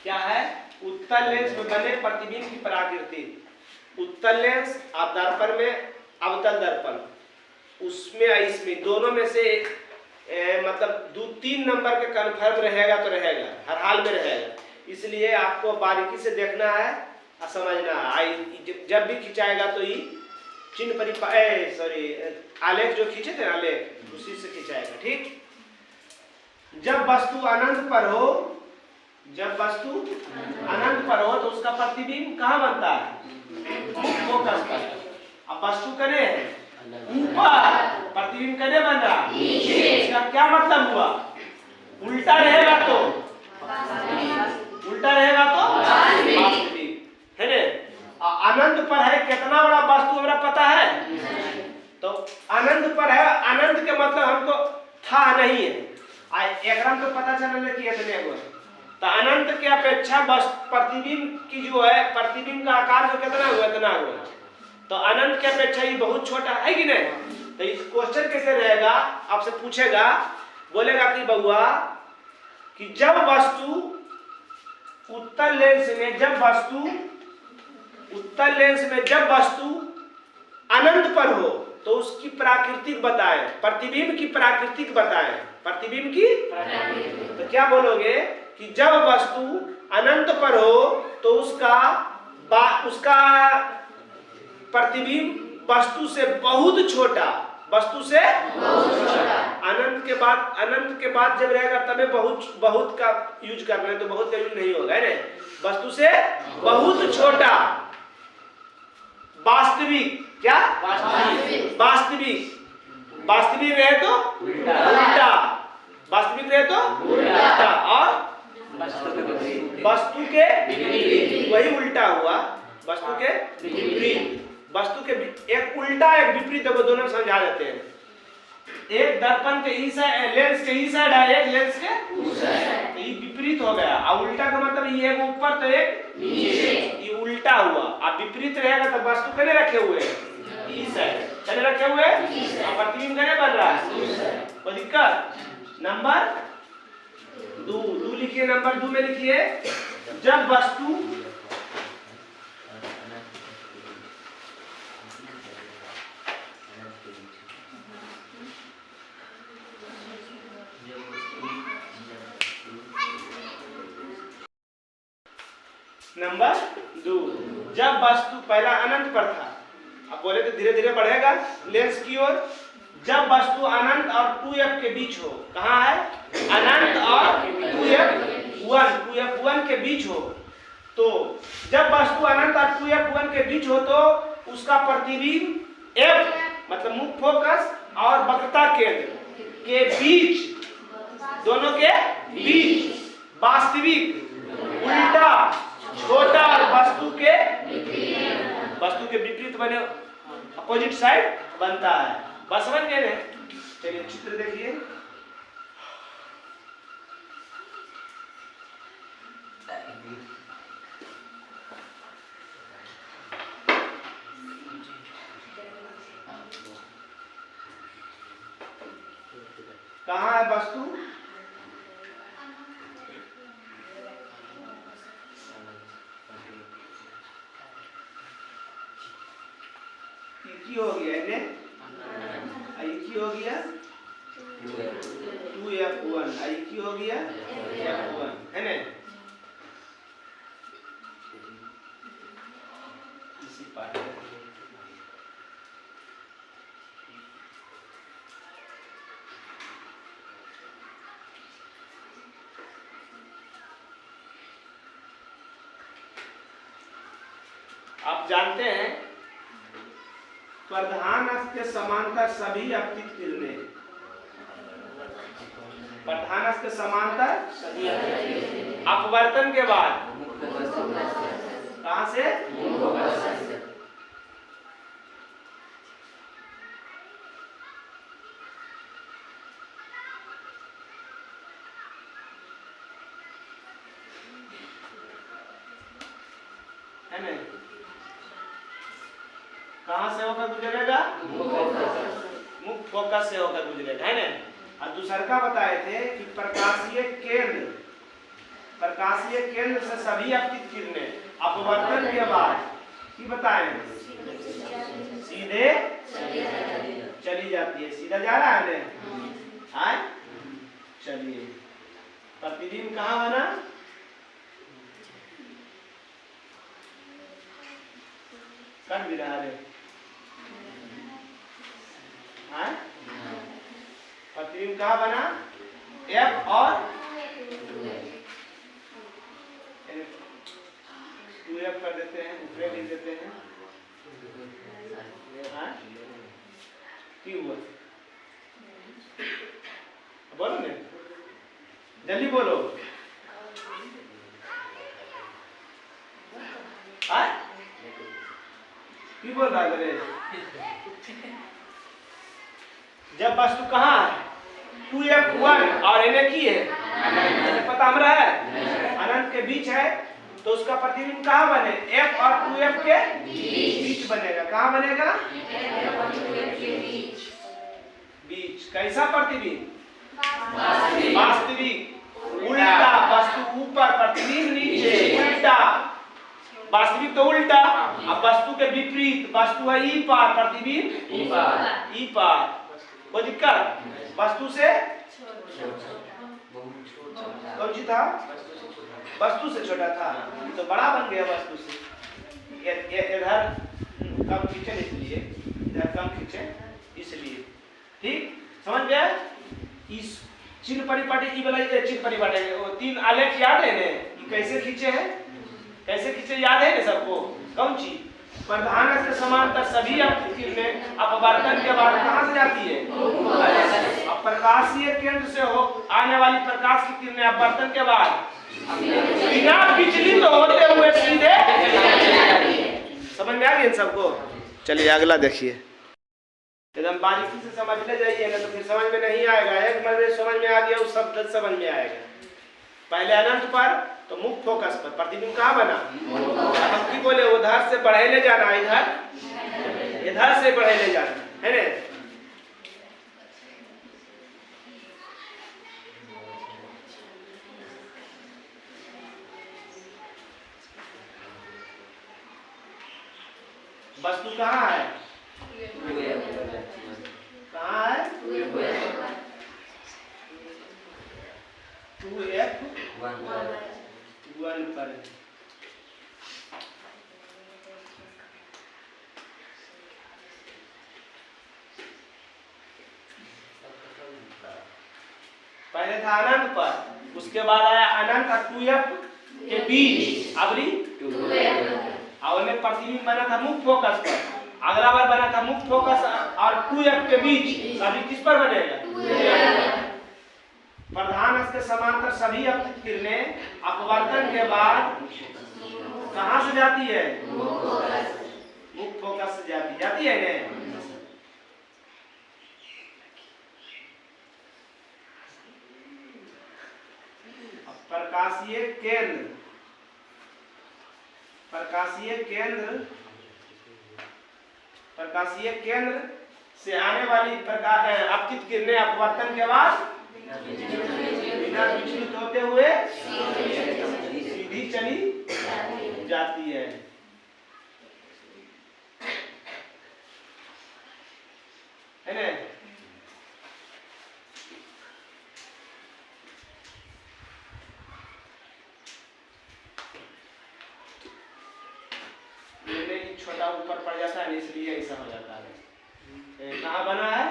क्या है? उत्तल लेंस में बने प्रतिबिंब की प्रकृति। उत्तल लेंस आप दर्पण में, अवतल दर्पण उसमें इसमें दोनों में से मतलब 2-3 नंबर का कन्फर्म रहेगा तो रहेगा, हर हाल में रहेगा। इसलिए आपको बारीकी से देखना है और समझना है। जब भी खिंचाएगा तो ये चिन्ह सॉरी आलेख जो खींचे थे आलेख उसी से खिंचाएगा। ठीक। जब वस्तु अनंत पर हो, जब वस्तु अनंत पर हो तो उसका प्रतिबिंब कहाँ बनता है? मुख्य फोकस पर। अब वस्तु करे है ऊपर, प्रतिबिंब करे बन रहा नीचे। इसका क्या मतलब हुआ? उल्टा रहेगा तो वास्तविक है ना। अनंत पर है, कितना बड़ा वस्तु हमारा पता है? तो अनंत पर है, अनंत के मतलब हमको था नहीं है, एकदम तो पता चलने की इतने को। तो अनंत की अपेक्षा बस प्रतिबिंब की जो है, प्रतिबिंब का आकार जो कितना हुआ इतना हुआ, तो अनंत की अपेक्षा ये बहुत छोटा है कि नहीं। तो इस क्वेश्चन कैसे रहेगा? आपसे पूछेगा, बोलेगा कि बउआ कि जब वस्तु उत्तल लेंस में, जब वस्तु अनंत पर हो तो उसकी प्राकृतिक बताएं, प्रतिबिंब की प्राकृतिक बताएं, प्रतिबिंब की। तो क्या बोलोगे कि जब वस्तु अनंत पर हो तो उसका प्रतिबिंब वस्तु से बहुत छोटा, अनंत के बाद जब रहेगा तबे बहुत का यूज करना है, तो बहुत का यूज नहीं होगा है ना। वस्तु से बहुत छोटा, वास्तविक, क्या वास्तविक रहे तो उल्टा, वास्तविक रहे तो उल्टा, और वस्तु के वही उल्टा हुआ, वस्तु के विपरीत। वस्तु के एक उल्टा एक विपरीत को दोनों समझा देते हैं। एक दर्पण के ई साइड, लेंस के ई साइड है, एक लेंस के उस साइड, तो ये विपरीत हो गया। और उल्टा का मतलब ये एक ऊपर तो एक नीचे, ये उल्टा हुआ। अब विपरीत रहेगा तो वस्तु कने रखे हुए ई साइड, कने रखे हुए और प्रतिबिंब कने बन रहा है। कोई दिक्कत? नंबर 2 लिखिए, नंबर 2 में लिखिए, जब वस्तु नंबर 2, जब वस्तु पहला अनंत पर था, अब बोले तो धीरे धीरे बढ़ेगा लेंस की ओर। जब वस्तु अनंत और 2f के बीच हो, कहाँ है? अनंत और 2f1 के बीच हो, तो जब वस्तु अनंत और 2f1 के बीच हो तो उसका प्रतिबिंब f मतलब मुख्य फोकस और वक्रता केंद्र के बीच, दोनों के बीच वास्तविक, उल्टा, छोटा और वस्तु के विपरीत बने अपोजिट साइड बनता है। बस समझ गए ना? चलिए चित्र देखिए। कहाँ है वस्तु? हो गया है, हो गया 2f1, हो गया f1 है ना। इसी पार्ट आप जानते हैं प्रधान अक्ष के समांतर सभी अपतित किरणें, प्रधान अक्ष के समांतर सभी अपवर्तन के बाद कहां से? है ना? कहां से होकर गुजरेगा? मुख्य फोकस से होकर गुजरेगा है ना। और दूसरा का बताए थे कि प्रकाशीय केंद्र प्रकाशीय केंद्र से सभी अपतित किरणें अपवर्तन के बाद की बताएं सीधे चली जाती है। सीधा जा रहा है ना। आए चलिए, प्रतिबिंब कहाँ बना? कर भी रहा है। प्रतिबिंब कहाँ बना? F और 2F कर देते हैं, ऊपर लिख देते हैं। क्यों हुआ? बोलो ना, जल्दी बोलो। क्यों बोल रहा है? जब वस्तु कहाँ है 2F1 और N की है, पता हम रहा है अनंत के बीच है, तो उसका प्रतिबिंब कहाँ बने? F और 2F के बीच बनेगा। कहाँ बनेगा? बीच। कैसा प्रतिबिंब? वास्तविक। उल्टा, वस्तु ऊपर प्रतिबिंब नीचे, उल्टा। वास्तविक तो उल्टा, अब वस्तु के विपरीत, वस्तु है ई पार, प्रतिबिंब ई पार। कोई दिक्कत? वस्तु से कौन सी था? वस्तु से छोटा था, तो बड़ा बन गया वस्तु से। इधर कम खींचे इसलिए, इधर कम खींचे इसलिए। ठीक समझ गया? इस चिन्ह परिपाटी की वाला चिन्ह परिपाटी वो 3 आलेख याद है ने? कैसे खींचे हैं? कैसे खींचे याद है ना सबको? कौन सी? प्रधान के समांतर सभी अपतित किरणें अपवर्तन के बाद कहाँ से जाती है? अब प्रकाशीय केंद्र से हो आने वाली प्रकाश की किरणें अपवर्तन के बाद बिना विचलित होते हुए सीधे समझ में आ गया सबको? चलिए अगला देखिए, एकदम बारीकी से समझ ले जाइए, ना तो फिर समझ में नहीं आएगा। एक बार में समझ में आ गया उस शब्द समझ में आएगा। पहले अनंत पर तो मुक्त फोकस पर प्रतिबिंब कहाँ बना? हम की बोले उधर से बढ़े ले जाना, इधर से बढ़े ले जाना है ना। वस्तु कहाँ है? कहाँ है? 2F1 पर। पहले था अनंत पर, उसके बाद आया अनंत और 2F के बीच, अबरी 2F और प्रतिबिंब बना था मुक्त फोकस पर। अगला बार बना था मुक्त फोकस और 2F के बीच, अभी किस पर बनेगा? 2F। प्रधान के समांतर सभी अपतित किरणें अपवर्तन के बाद कहाँ से जाती है? मुक्त फोकस से जाती है ना। प्रकाशीय केंद्र से आने वाली अपतित किरणें अपवर्तन के बाद बिना विचलित होते हुए सीधी चली जाती है। है ना? छोटा ऊपर पड़ जाता है इसलिए ऐसा हो जाता है। कहाँ बना है?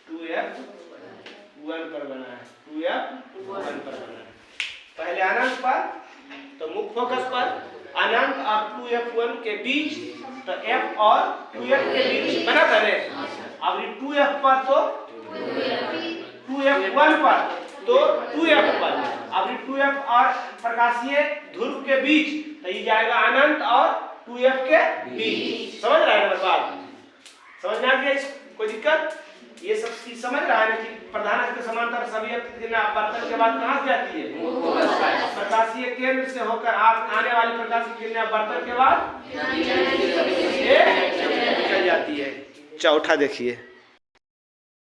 2F1 पर बना है। 2F1 पर बना है। पहले अनंत पर तो मुक्त फोकस पर, अनंत और 2F1 के बीच तो F और 2F के बीच बना था रे। अब 2F पर तो 2F1 पर तो 2F पर, अब 2F और प्रकाशीय ध्रुव के बीच तो ये जाएगा अनंत और 2F के बीच। समझ रहा है ना बात? समझ में आ गया? कोई दिक्कत? ये सब चीज समझ रहा है ना कि प्रधान के समांतर सभी अपतित किरणें अपवर्तन के बाद कहाँ से जाती है? प्रकाशीय केंद्र से होकर आने वाली प्रकाशीय किरणें अपवर्तन के बाद निकल जाती है। चौथा देखिए,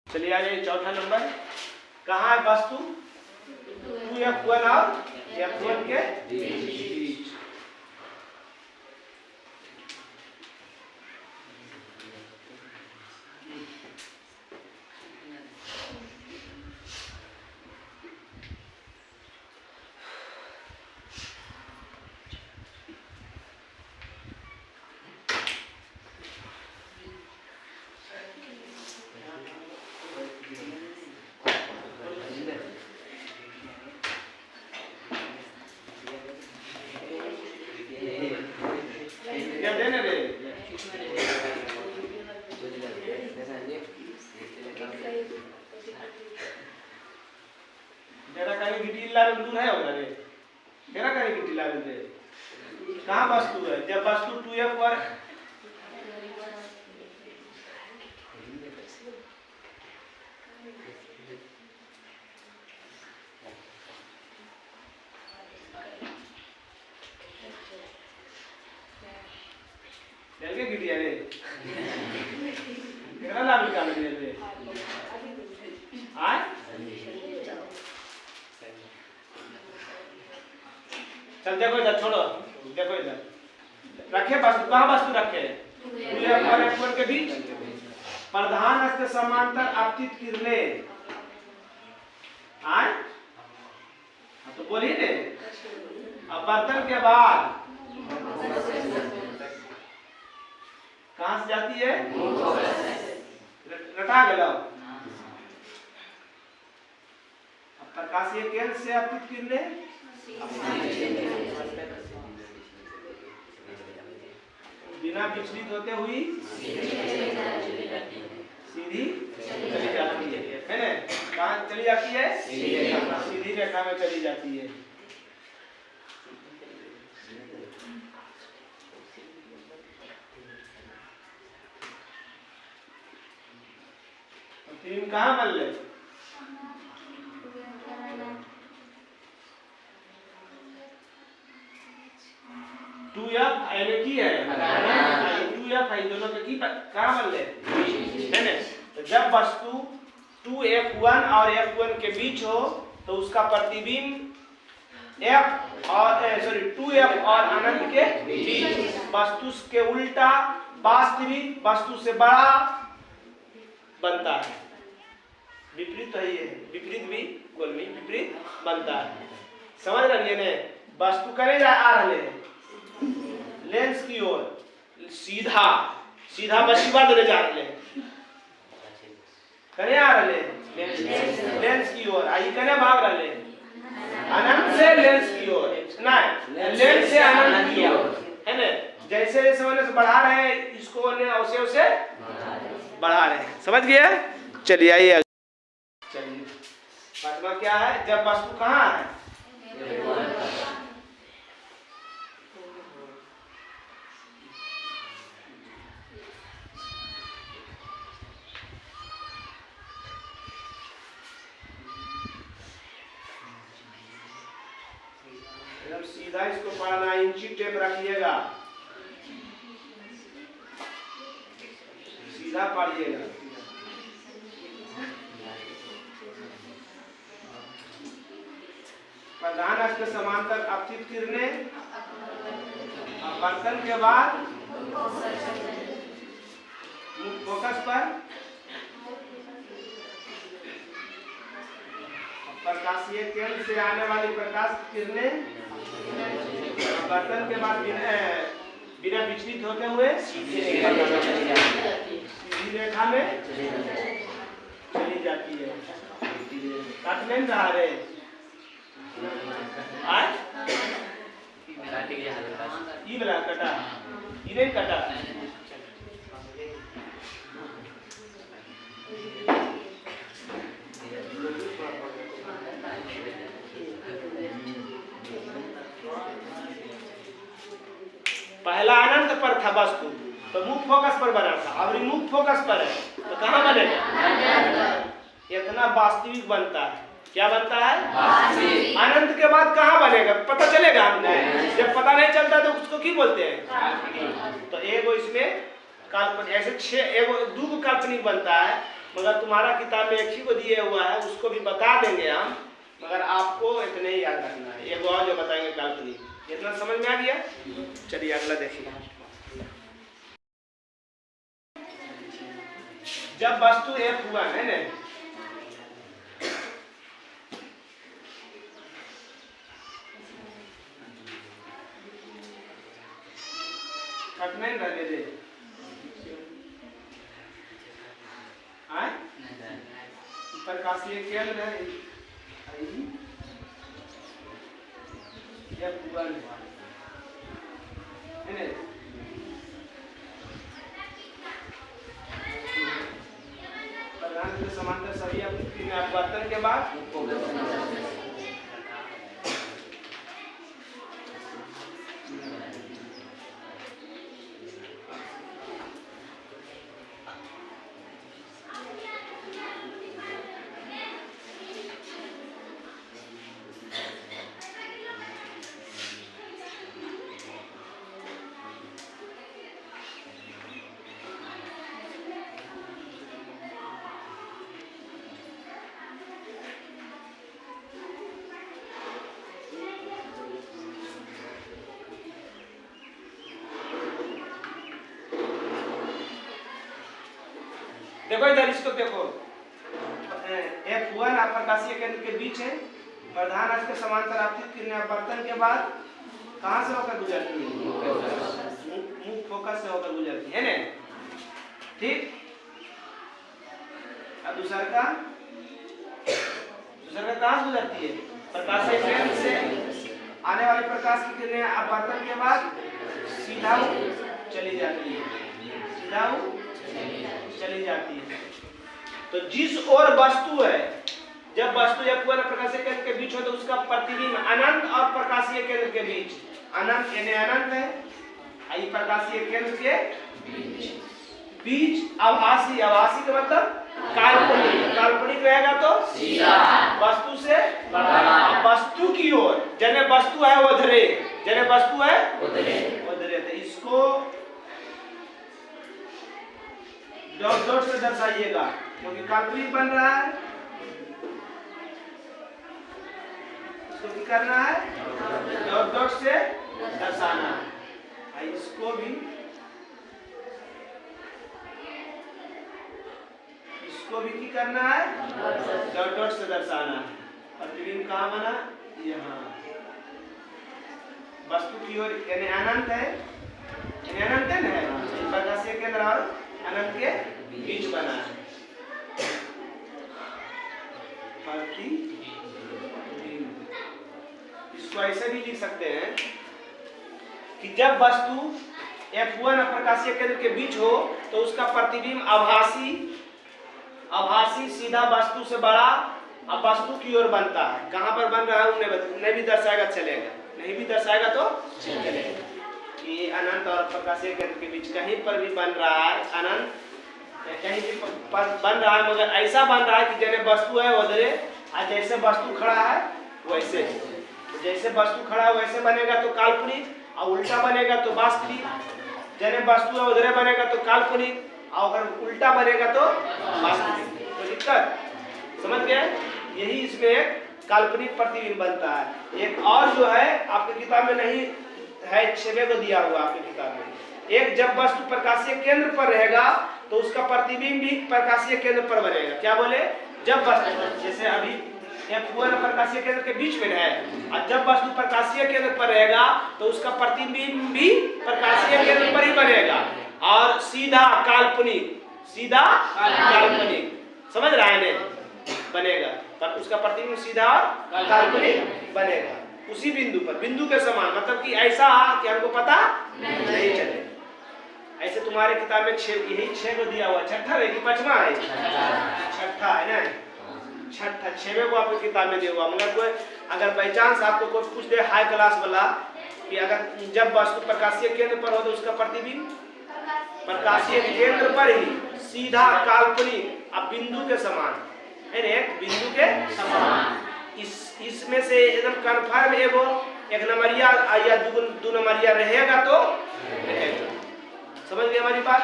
चलिए आ जाइए चौथा नंबर। कहाँ है वस्तु? 2F1 और F1 के बीच। दूर है उधर मेरा कहीं गिट्टी लागल रे कहाँ वस्तु है जब वस्तु 2F पर जल के गिट्टी रे कितना लाभ निकाल रे आय चल देखो इधर छोड़ो देखो इधर रखे वस्तु कहाँ वस्तु रखे 2F और F1 के बीच प्रधान हस्त समांतर आपतित किरणें आय तो बोलिए ने अपवर्तन के बाद कहाँ से जाती है रटा गया प्रकाशीय केंद्र से आपतित किरणें बिना विचलित होते हुई सीधी चली जाती है ना कहाँ चली जाती है सीधी रेखा में चली जाती है। तीन कहाँ बन ले 2F एने की है 2F है दोनों के की कहाँ बन ले है ना तो जब वस्तु 2F1 और F1 के बीच हो तो उसका प्रतिबिंब F और 2F और अनंत के बीच वस्तु के उल्टा वास्तविक वस्तु से बड़ा बनता है विपरीत है ये विपरीत भी गोलमी विपरीत बनता है समझ रहे ने वस्तु करे जा आ रहे लेंस की ओर सीधा सीधा बशीबा देने जा रहे करे आ रहे लेंस की ओर आई कने भाग रहे अनंत से लेंस की ओर ना लेंस से अनंत की ओर है ना जैसे जैसे होने से बढ़ा रहे हैं इसको उसे उसे बढ़ा रहे हैं समझ गए चलिए आइए चलिए पांचवा क्या है जब वस्तु कहाँ है एकदम सीधा इसको पढ़ना इंची टेप रखिएगा सीधा पढ़िएगा प्रधान अक्ष के समांतर आपतित किरणें अपवर्तन के बाद फोकस पर प्रकाशीय केंद्र से आने वाली प्रकाश किरणें अपवर्तन के बाद बिना विचलित होते हुए सीधी रेखा में चली जाती है काटने में रहा रे ई वाला कटा इने कटा पहला अनंत पर था वस्तु तो मुख्य फोकस पर बना था अब मुख्य फोकस पर है तो कहाँ बनेगा इतना वास्तविक बनता है क्या बनता है अनंत के बाद कहाँ बनेगा पता चलेगा आपने जब पता नहीं चलता तो उसको की बोलते हैं तो एगो इसमें काल्पनिक ऐसे 2 काल्पनिक बनता है मगर तुम्हारा किताब में एक ही को दिए हुआ है उसको भी बता देंगे हम मगर आपको इतने समझ में आ गया? चलिए अगला देखिए। जब वस्तु F1 है ना, कट नहीं रहने दे आए प्रकाशीय केंद्र है F1 है ना, प्रधान के समांतर सभी अपवर्तन के बाद देखो इधर इसको देखो, F1 प्रकाशीय केंद्र के बीच है, प्रधान अक्ष के समांतर आपतित किरणें अपवर्तन के बाद कहां से होकर गुजरती है? मुख्य फोकस से होकर गुजरती है ना, ठीक। अब दूसरा का कहां से गुजरती है? प्रकाशीय केंद्र से आने वाले प्रकाश की किरणें अपवर्तन के बाद सीधा चली जाती है, सीधा चली जाती है। तो जिस ओर वस्तु है, जब वस्तु F1 प्रकाशीय केंद्र के बीच हो तो उसका प्रतिबिंब अनंत और प्रकाशीय केंद्र के बीच, अनंत यानी अनंत है, आई प्रकाशीय केंद्र के बीच आभासी, आभासी का मतलब काल्पनिक, काल्पनिक रहेगा तो सीधा वस्तु से बड़ा, वस्तु की ओर, जने वस्तु है उधरे, जने वस्तु है उधरे, तो इसको डॉट डॉट से दर्शाइएगा क्योंकि काल्पनिक बन रहा है, इसको भी करना है डॉट डॉट से दर्शाना है, इसको भी की करना है डॉट डॉट से दर्शाना है। प्रतिबिंब कहाँ बना? यहाँ वस्तु की ओर यानी अनंत है, यानी अनंत है ना, प्रकाशीय केंद्र और अनंत के बीच बना है। इसको ऐसे भी लिख सकते हैं कि जब वस्तु F1 प्रकाशीय केंद्र के बीच हो तो उसका प्रतिबिंब आभासी सीधा वस्तु से बड़ा अब वस्तु की ओर बनता है। कहाँ पर बन रहा है उन्हें भी दर्शाएगा चलेगा, नहीं भी दर्शाएगा तो चलेगा। ये अनंत और प्रकाशीय केंद्र के बीच कहीं पर भी बन रहा है, अनंत कहीं भी बन रहा है, मगर ऐसा बन रहा है कि जैसे वस्तु है उधरे, और जैसे वस्तु खड़ा है वैसे, जैसे वस्तु खड़ा है वैसे बनेगा तो काल्पनिक, और उल्टा बनेगा तो वास्तविक। जैसे वस्तु है उधरे बनेगा तो काल्पनिक, और अगर उल्टा बनेगा तो वास्तविक। तो दिक्कत समझ गए? यही इसमें एक काल्पनिक प्रतिबिंब बनता है। एक और जो है आपके किताब में नहीं है, 6वें को दिया हुआ आपके किताब में, एक जब वस्तु प्रकाशीय केंद्र पर रहेगा तो उसका प्रतिबिंब भी प्रकाशीय केंद्र पर बनेगा। क्या बोले? जब वस्तु, जैसे अभी F1 प्रकाशीय केंद्र के बीच में है, और जब वस्तु प्रकाशीय केंद्र पर रहेगा तो उसका प्रतिबिंब भी प्रकाशीय केंद्र पर ही बनेगा, और सीधा काल्पनिक, सीधा काल्पनिक, समझ रहा है ने बनेगा, पर उसका प्रतिबिंब सीधा और काल्पनिक बनेगा उसी बिंदु पर, बिंदु के समान। मतलब कि ऐसा कि हमको पता नहीं चले। ऐसे तुम्हारे किताब में यही 6 को दिया हुआ, छठा है कि 5वां है? छठा है ना, छठा 6वें को आपकी किताब में दिया हुआ। मगर कोई अगर बाई चांस आपको कोई पूछ दे हाई क्लास वाला कि अगर जब वस्तु प्रकाशीय केंद्र पर हो तो उसका प्रतिबिंब प्रकाशीय केंद्र पर ही सीधा काल्पनिक अब बिंदु के समान है, एक बिंदु के समान। इसमें से एकदम कन्फर्म एगो एक नंबरिया या दो नंबरिया रहेगा तो रहेगा। समझ गए हमारी बात?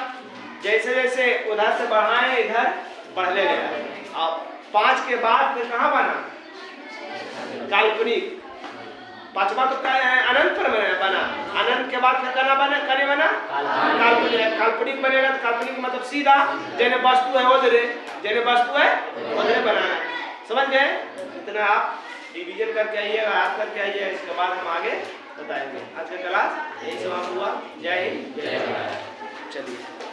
जैसे जैसे उधर से बढ़ाएं इधर बढ़ने गया, और 5 के बाद फिर कहाँ बना? काल्पनिक, पांचवा तो क्या है, अनंत पर बना, अनंत के बाद फिर कहना बना, कने बना काल्पनिक। काल्पनिक बनेगा तो काल्पनिक मतलब सीधा जैसे वस्तु है उधरे, जैसे वस्तु है उधरे बनाना। समझ गए? इतना आप रिवीजन करके आइएगा, याद करके आइएगा, इसके बाद हम आगे बताएंगे। आज का क्लास यही समाप्त हुआ। जय हिंद, जय भारत। चलिए।